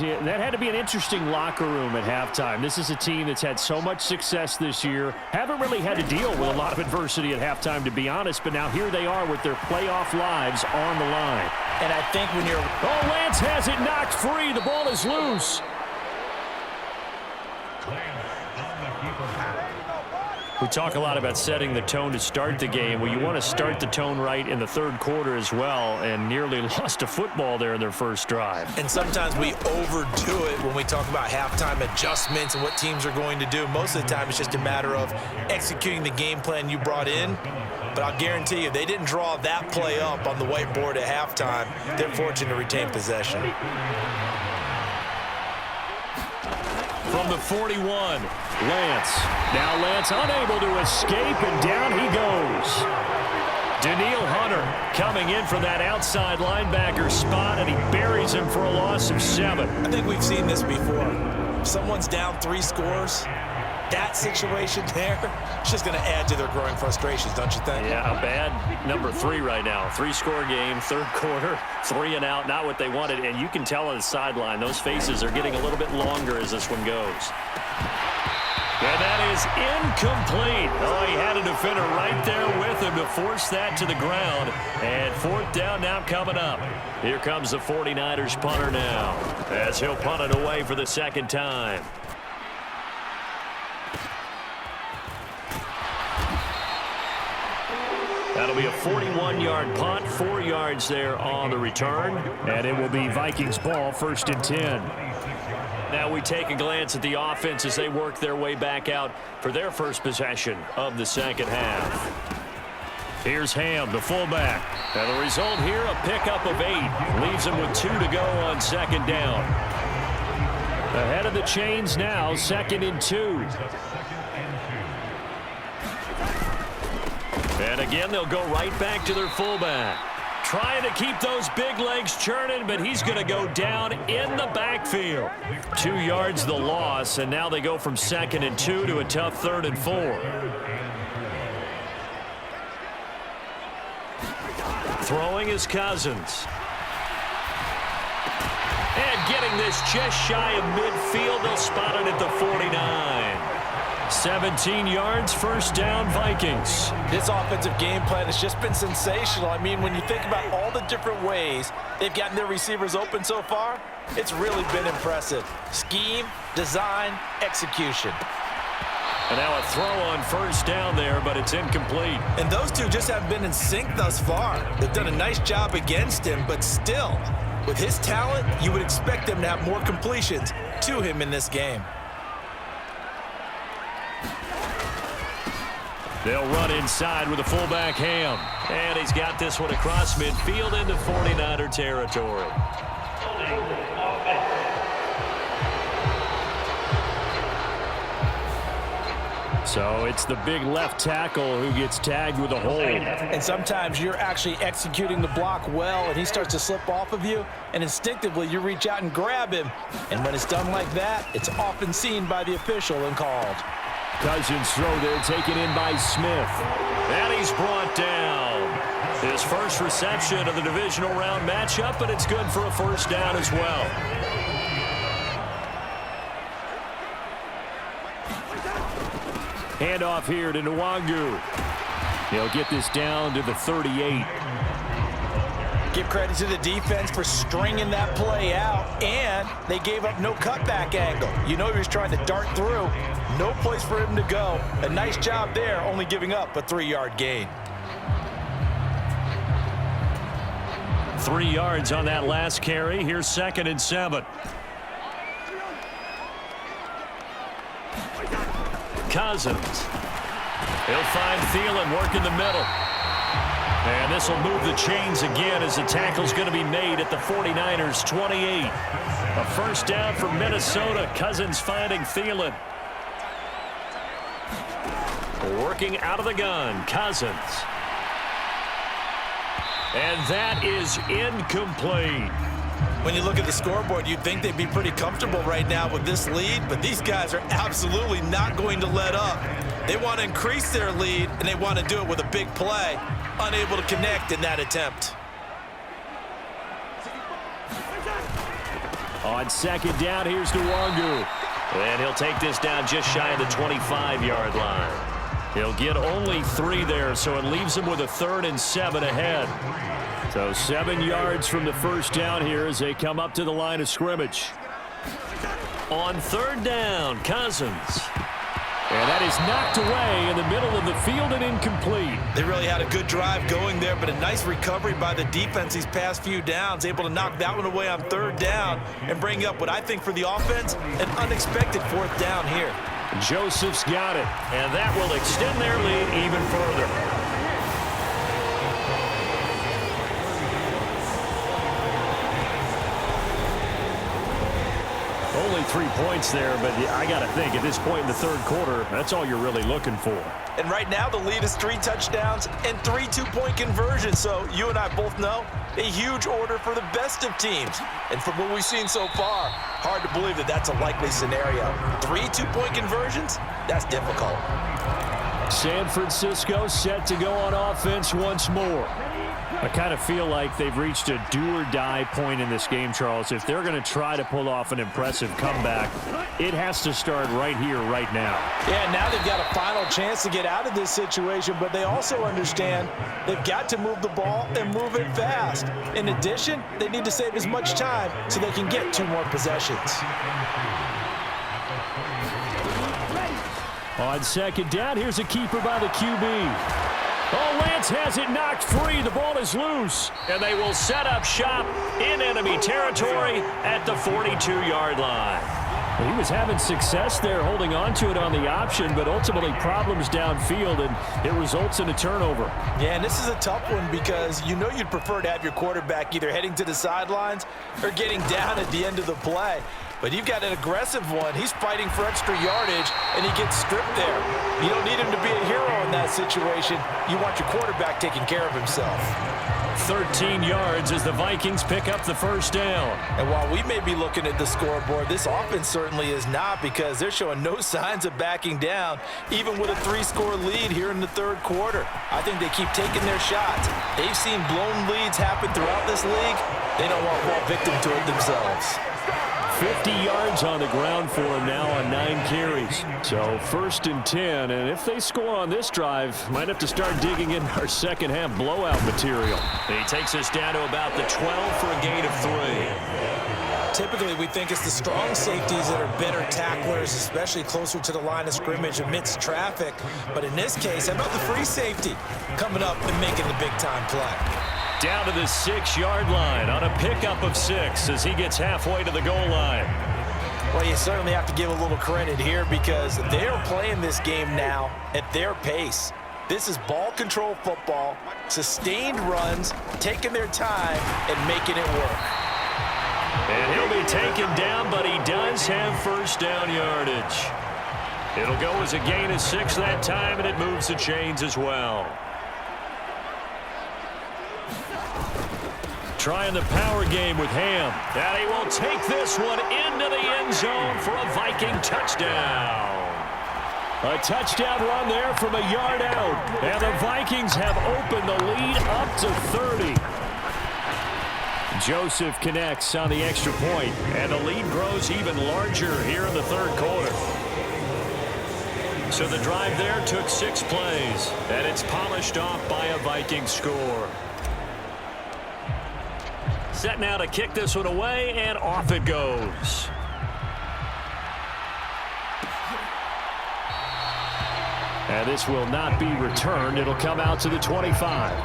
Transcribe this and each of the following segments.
is. That had to be an interesting locker room at halftime. This is a team that's had so much success this year. Haven't really had to deal with a lot of adversity at halftime, to be honest, but now here they are with their playoff lives on the line. And I think when you're... Oh, Lance has it knocked free. The ball is loose. We talk a lot about setting the tone to start the game. Well, you want to start the tone right in the third quarter as well, and nearly lost a football there in their first drive. And sometimes we overdo it when we talk about halftime adjustments and what teams are going to do. Most of the time, it's just a matter of executing the game plan you brought in. But I'll guarantee you, they didn't draw that play up on the whiteboard at halftime. They're fortunate to retain possession. From the 41, Lance. Now Lance unable to escape, and down he goes. Daniil Hunter coming in from that outside linebacker spot, and he buries him for a loss of 7. I think we've seen this before. If someone's down 3 scores, that situation there, it's just going to add to their growing frustrations, don't you think? Yeah, a bad number 3 right now. 3-score game, third quarter, 3 and out, not what they wanted. And you can tell on the sideline, those faces are getting a little bit longer as this one goes. And that is incomplete. Oh, he had a defender right there with him to force that to the ground. And 4th down now coming up. Here comes the 49ers punter now, as he'll punt it away for the second time. That'll be a 41-yard punt, 4 yards there on the return. And it will be Vikings ball, 1st and 10. Now we take a glance at the offense as they work their way back out for their first possession of the second half. Here's Ham, the fullback. And the result here, a pickup of 8. Leaves him with 2 to go on second down. Ahead of the chains now, 2nd and 2. And again, they'll go right back to their fullback. Trying to keep those big legs churning, but he's going to go down in the backfield. 2 yards the loss, and now they go from 2nd and 2 to a tough 3rd and 4. Throwing is Cousins. And getting this just shy of midfield, they'll spot it at the 49. 17 yards, 1st down, Vikings. This offensive game plan has just been sensational. I mean, when you think about all the different ways they've gotten their receivers open so far, it's really been impressive. Scheme, design, execution. And now a throw on 1st down there, but it's incomplete. And those two just haven't been in sync thus far. They've done a nice job against him, but still, with his talent, you would expect them to have more completions to him in this game. They'll run inside with the fullback Ham. And he's got this one across midfield into 49er territory. So it's the big left tackle who gets tagged with a hold. And sometimes you're actually executing the block well, and he starts to slip off of you, and instinctively you reach out and grab him. And when it's done like that, it's often seen by the official and called. Cousins throw there, taken in by Smith. And he's brought down. His first reception of the divisional round matchup, but it's good for a 1st down as well. Handoff here to Nwangu. He'll get this down to the 38. Give credit to the defense for stringing that play out, and they gave up no cutback angle. You know he was trying to dart through. No place for him to go. A nice job there, only giving up a 3-yard gain. 3 yards on that last carry. Here's 2nd and 7. Cousins. He'll find Thielen working the middle. And this will move the chains again as the tackle's going to be made at the 49ers 28. A 1st down for Minnesota. Cousins finding Thielen. Working out of the gun, Cousins. And that is incomplete. When you look at the scoreboard, you'd think they'd be pretty comfortable right now with this lead, but these guys are absolutely not going to let up. They want to increase their lead, and they want to do it with a big play. Unable to connect in that attempt. On second down, here's Nwangu. And he'll take this down just shy of the 25-yard line. He'll get only 3 there, so it leaves him with a 3rd and 7 ahead. So 7 yards from the first down here as they come up to the line of scrimmage. On 3rd down, Cousins. And that is knocked away in the middle of the field and incomplete. They really had a good drive going there, but a nice recovery by the defense these past few downs, able to knock that one away on 3rd down and bring up what I think for the offense, an unexpected 4th down here. Joseph's got it, and that will extend their lead even further. Only 3 points there, but I got to think at this point in the 3rd quarter, that's all you're really looking for. And right now the lead is 3 touchdowns and 3 2-point conversions. So you and I both know a huge order for the best of teams. And from what we've seen so far, hard to believe that that's a likely scenario. 3 2-point conversions? That's difficult. San Francisco set to go on offense once more. I kind of feel like they've reached a do-or-die point in this game, Charles. If they're going to try to pull off an impressive comeback, it has to start right here, right now. Yeah, now they've got a final chance to get out of this situation, but they also understand they've got to move the ball and move it fast. In addition, they need to save as much time so they can get 2 more possessions. On second down, here's a keeper by the QB. Oh, Lance has it knocked free. The ball is loose. And they will set up shop in enemy territory at the 42-yard line. He was having success there holding on to it on the option, but ultimately problems downfield, and it results in a turnover. Yeah, and this is a tough one because you know you'd prefer to have your quarterback either heading to the sidelines or getting down at the end of the play. But you've got an aggressive one. He's fighting for extra yardage, and he gets stripped there. You don't need him to be a hero in that situation. You want your quarterback taking care of himself. 13 yards as the Vikings pick up the first down. And while we may be looking at the scoreboard, this offense certainly is not, because they're showing no signs of backing down, even with a 3-score lead here in the 3rd quarter. I think they keep taking their shots. They've seen blown leads happen throughout this league. They don't want to fall victim to it themselves. 50 yards on the ground for him now on 9 carries. So 1st and 10, and if they score on this drive, might have to start digging in our second half blowout material. He takes us down to about the 12 for a gain of 3. Typically, we think it's the strong safeties that are better tacklers, especially closer to the line of scrimmage amidst traffic. But in this case, how about the free safety coming up and making the big-time play? Down to the 6-yard line on a pickup of 6 as he gets halfway to the goal line. Well, you certainly have to give a little credit here because they're playing this game now at their pace. This is ball control football, sustained runs, taking their time and making it work. And he'll be taken down, but he does have first down yardage. It'll go as a gain of 6 that time, and it moves the chains as well. Trying the power game with Ham. And he will take this one into the end zone for a Viking touchdown. A touchdown run there from a yard out. And the Vikings have opened the lead up to 30. Joseph connects on the extra point, and the lead grows even larger here in the 3rd quarter. So the drive there took 6 plays, and it's polished off by a Viking score. Set now to kick this one away, and off it goes. And this will not be returned. It'll come out to the 25.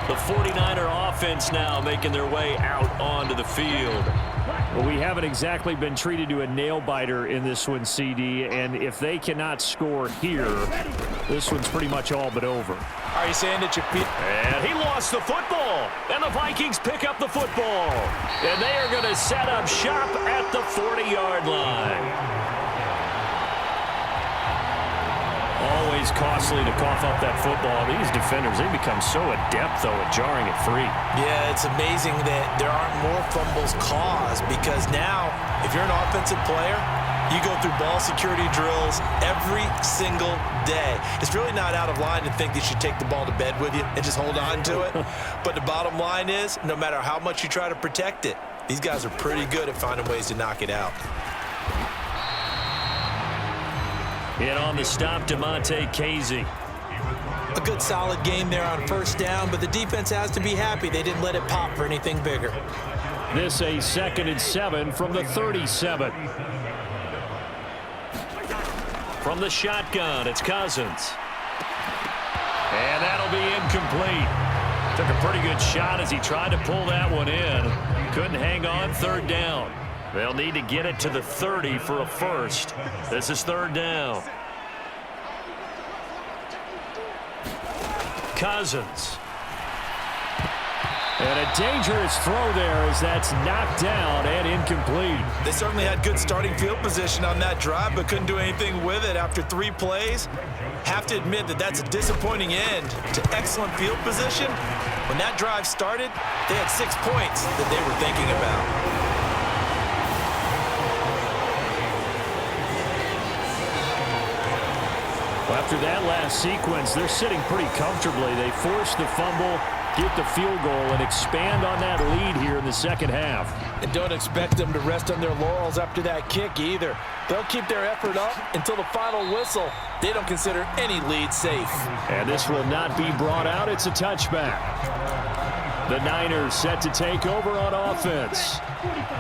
The 49er offense now making their way out onto the field. Well, we haven't exactly been treated to a nail-biter in this one, CD, and if they cannot score here, this one's pretty much all but over. Are you saying that you... And he lost the football, and the Vikings pick up the football. And they are going to set up shop at the 40-yard line. Always costly to cough up that football. These defenders, they become so adept, though, at jarring it free. Yeah, it's amazing that there aren't more fumbles caused, because now, if you're an offensive player, you go through ball security drills every single day. It's really not out of line to think that you take the ball to bed with you and just hold on to it. But the bottom line is, no matter how much you try to protect it, These guys are pretty good at finding ways to knock it out. In on the stop, DeMonte Casey. A good solid game there on first down, but the defense has to be happy they didn't let it pop for anything bigger. This a 2nd and 7 from the 37. From the shotgun, it's Cousins. And that'll be incomplete. Took a pretty good shot as he tried to pull that one in. Couldn't hang on, 3rd down. They'll need to get it to the 30 for a first. This is 3rd down. Cousins. And a dangerous throw there as that's knocked down and incomplete. They certainly had good starting field position on that drive, but couldn't do anything with it after 3 plays. Have to admit that that's a disappointing end to excellent field position. When that drive started, they had 6 points that they were thinking about. Well, after that last sequence, they're sitting pretty comfortably. They force the fumble, get the field goal, and expand on that lead here in the second half. And don't expect them to rest on their laurels after that kick either. They'll keep their effort up until the final whistle. They don't consider any lead safe. And this will not be brought out. It's a touchback. The Niners set to take over on offense.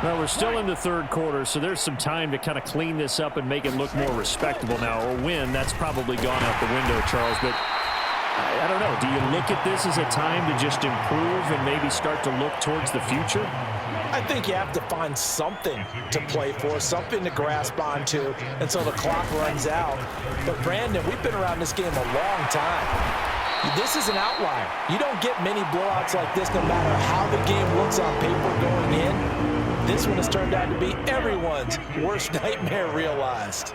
Well, we're still in the 3rd quarter, so there's some time to kind of clean this up and make it look more respectable now. Or win, that's probably gone out the window, Charles. But I don't know. Do you look at this as a time to just improve and maybe start to look towards the future? I think you have to find something to play for, something to grasp onto until the clock runs out. But, Brandon, we've been around this game a long time. This is an outlier. You don't get many blowouts like this no matter how the game looks on paper going in. This one has turned out to be everyone's worst nightmare realized.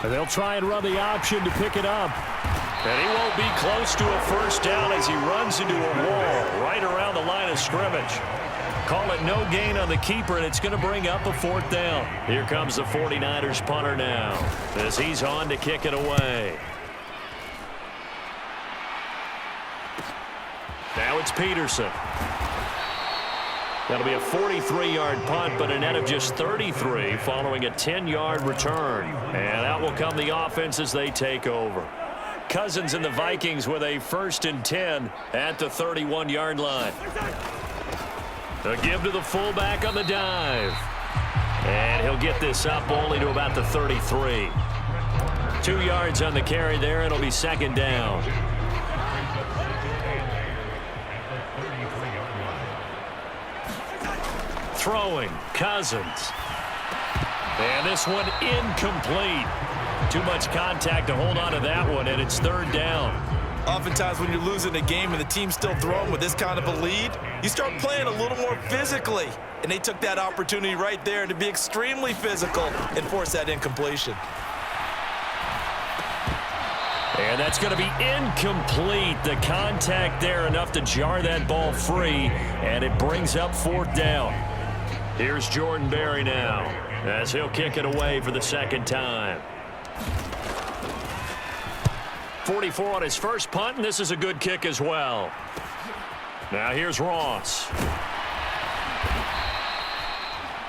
They'll try and run the option to pick it up. And he won't be close to a first down as he runs into a wall right around the line of scrimmage. Call it no gain on the keeper, and it's going to bring up a 4th down. Here comes the 49ers punter now as he's on to kick it away. Now it's Peterson. That'll be a 43-yard punt, but a net of just 33 following a 10-yard return. And out will come the offense as they take over. Cousins and the Vikings with a 1st and 10 at the 31-yard line. A give to the fullback on the dive. And he'll get this up only to about the 33. 2 yards on the carry there. It'll be 2nd down. Throwing, Cousins. And this one incomplete. Too much contact to hold on to that one, and it's 3rd down. Oftentimes when you're losing a game and the team's still throwing with this kind of a lead, you start playing a little more physically. And they took that opportunity right there to be extremely physical and force that incompletion. And that's going to be incomplete. The contact there enough to jar that ball free, and it brings up 4th down. Here's Jordan Berry now as he'll kick it away for the 2nd time. 44 on his first punt, and this is a good kick as well. Now here's Ross.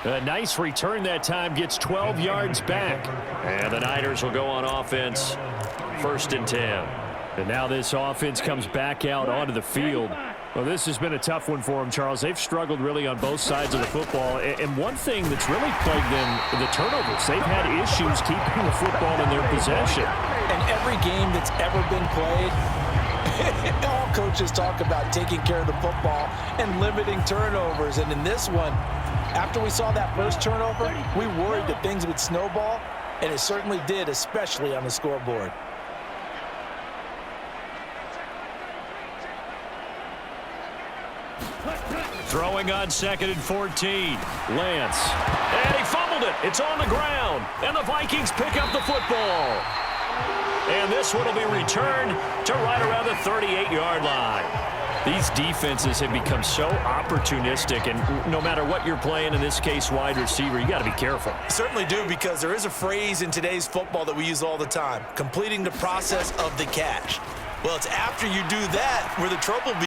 A nice return that time, gets 12 yards back. And the Niners will go on offense, 1st and 10. And now this offense comes back out onto the field. Well, this has been a tough one for them, Charles. They've struggled really on both sides of the football. And one thing that's really plagued them, the turnovers. They've had issues keeping the football in their possession. And every game that's ever been played, all coaches talk about taking care of the football and limiting turnovers. And in this one, after we saw that first turnover, we worried that things would snowball, and it certainly did, especially on the scoreboard. Throwing on 2nd and 14. Lance. And he fumbled it. It's on the ground. And the Vikings pick up the football. And this one will be returned to right around the 38-yard line. These defenses have become so opportunistic, and no matter what you're playing, in this case wide receiver, you got to be careful. Certainly do, because there is a phrase in today's football that we use all the time, completing the process of the catch. Well, it's after you do that where the trouble begins.